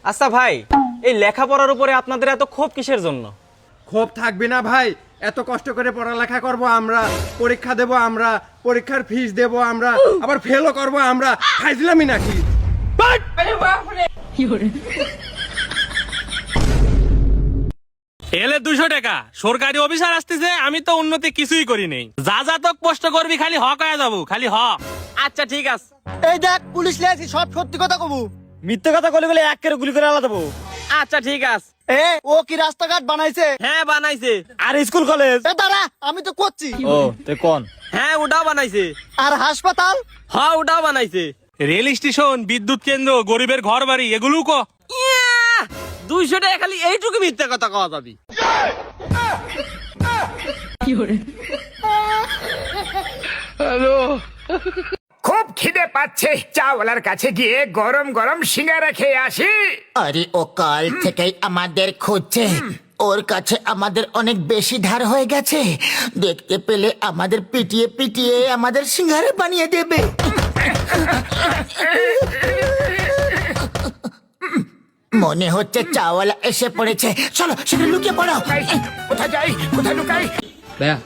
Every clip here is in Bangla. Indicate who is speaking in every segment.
Speaker 1: আচ্ছা ভাই, এই লেখাপড়ার উপরে আপনাদের এত ক্ষোভ কিসের জন্য?
Speaker 2: ক্ষোভ থাকবে না ভাই, এত কষ্ট করে পড়ালেখা করব আমরা, পরীক্ষা দেব আমরা, পরীক্ষার ফিস দেব আমরা, আবার ফেলও করব আমরা, খাইছিলামই নাকি?
Speaker 3: এলে 200 টাকা সরকারি অফিসার আসতেছে, আমি তো উন্নতি কিছুই করি নেই। যা যা তো কষ্ট করবি খালি হক হয়ে যাবো, খালি হ।
Speaker 1: আচ্ছা ঠিক আছে।
Speaker 4: এই দেখ পুলিশ লেছি, সব সত্যি কথা কবু, মিথ্যে কথা বলে বলে এক করে গুলি করে আলাদা দেবো।
Speaker 1: আচ্ছা ঠিক আছে।
Speaker 4: এ ও কি রাস্তাঘাট বানাইছে?
Speaker 1: হ্যাঁ বানাইছে।
Speaker 4: আর স্কুল কলেজ? এ দাঁড়া, আমি তো করছি।
Speaker 1: ও তুই কোন? হ্যাঁ ওটাও বানাইছে।
Speaker 4: আর হাসপাতাল?
Speaker 1: হ্যাঁ ওটাও বানাইছে।
Speaker 3: রেল স্টেশন, বিদ্যুৎ কেন্দ্র, গরিবের ঘর বাড়ি, এগুলো ক।
Speaker 1: 200 টাকা খালি এইটুকু মিথ্যা কথা কওয়া যাবি?
Speaker 5: খুব খিদে পাচ্ছে, চাওয়ালার কাছে গিয়ে গরম গরম সিঙ্গারা খেয়ে আসি।
Speaker 6: আরে ও কাল থেকেই আমাদের খুঁজছে, ওর কাছে আমাদের অনেক বেশি ধার হয়ে গেছে, দেখতে পেলে আমাদের পিটিয়ে পিটিয়ে আমাদের সিঙ্গারা বানিয়ে দেবে। মনে হচ্ছে চাওয়ালা এসে পড়েছে, চলো সেটা লুকিয়ে পড়ো।
Speaker 5: কোথায় যাই, কোথায় লুকাই?
Speaker 7: ভাইয়া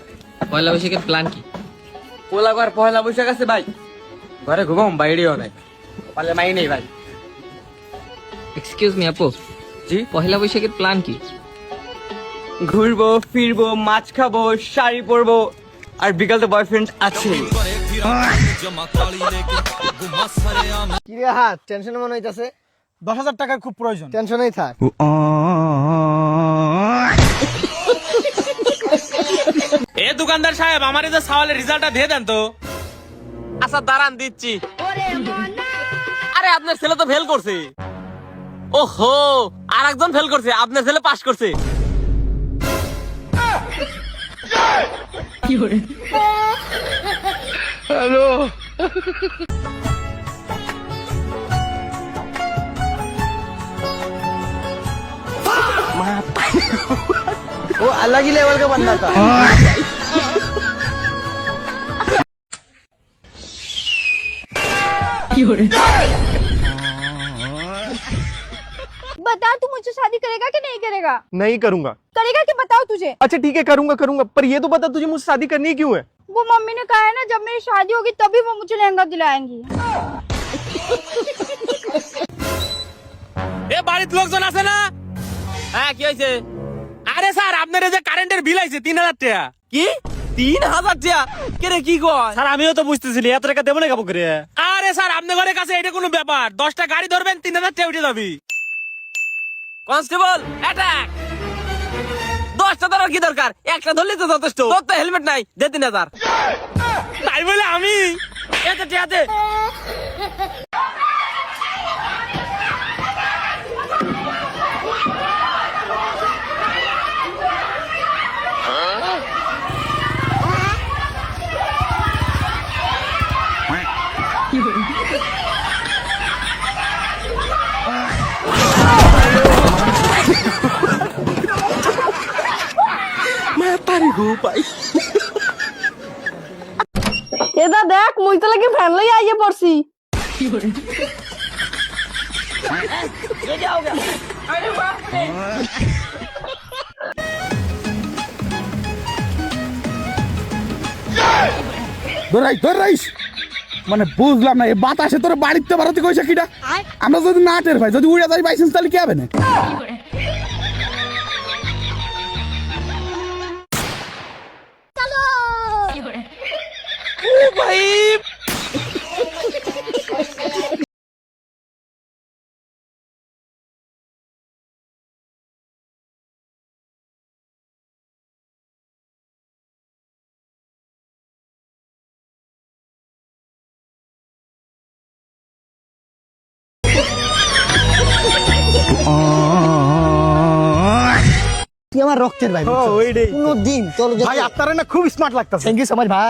Speaker 7: পয়লা বৈশাখের প্ল্যান কি?
Speaker 1: পোলাবার পয়লা বৈশাখ আছে ভাই, ঘরে ঘুমাম, বাইরেও নাই, পারলে মাই নেই ভাই।
Speaker 7: এক্সকিউজ মি আপু,
Speaker 1: জি?
Speaker 7: পয়লা বৈশাখের প্ল্যান কি?
Speaker 1: ঘুরবো ফিরবো, মাছ খাবো, শাড়ি পরবো, আর বিকালে বয়ফ্রেন্ড আছে।
Speaker 4: কি রে হাত, টেনশন মনে হইতাছে? 10,000 টাকার খুব প্রয়োজন। টেনশনেই থাক।
Speaker 3: এ দোকানদার সাহেব, আমার এই যে সওয়ালের রেজাল্টটা দিয়ে দেন তো।
Speaker 1: আচ্ছা দাঁড়ান দিচ্ছি। আরে আপনার ছেলে তো ফেল করছে। ওহো, আর একজন ফেল করছে, আপনার ছেলে পাস করছে।
Speaker 4: वो अलग ही लेवल का बंदा था।
Speaker 8: बता तू मुझसे शादी करेगा कि नहीं करेगा?
Speaker 2: नहीं करूंगा।
Speaker 8: करेगा कि बताओ तुझे।
Speaker 2: अच्छा ठीक है, करूंगा करूंगा, पर ये तो बता तुझे मुझसे शादी करनी क्यों है?
Speaker 8: वो मम्मी ने कहा है ना, जब मेरी शादी होगी तभी वो मुझे लहंगा दिलाएंगी।
Speaker 3: এ বাড়ির লোকজন আছে না?
Speaker 1: হ্যাঁ কি হয়েছে?
Speaker 3: আরে স্যার, আপনার এই যে কারেন্টের বিল আইছে 3000 টাকা।
Speaker 1: কি 3000 টাকা? কে রে কি কয়?
Speaker 4: স্যার আমিও তো বুঝতেছিলি, এত টাকা দেবো না কাবু করে।
Speaker 3: আরে স্যার, আপনার ঘরের কাছে এটা কোনো ব্যাপার? 10টা গাড়ি ধরবেন, 3000 টাকা উঠে যাবি।
Speaker 1: Constable attack! 10টা ধরার কি দরকার? একটা ধরলেই তো যথেষ্ট। তোর তো হেলমেট নাই, দে 3000।
Speaker 3: তাই বলে আমি
Speaker 1: এতে ঠিক আছে।
Speaker 8: এটা দেখ, মুই তো লাগি ফ্যান লই আইয়ে পড়ছি।
Speaker 2: ধরাইস মানে বুঝলাম না, এই বাতাসে তোর বাড়িতে বাড়াতে কইছে কিটা? আমরা যদি না টের ভাই, যদি উড়ে যাই বাইসেন্স, তাহলে কি হবে না?
Speaker 4: তুই আমার রক্তের ভাই, কোনো দিন তোর ভাই আপনারা না খুব স্মার্ট লাগতাছে। থ্যাংক ইউ সো মাচ ভাই।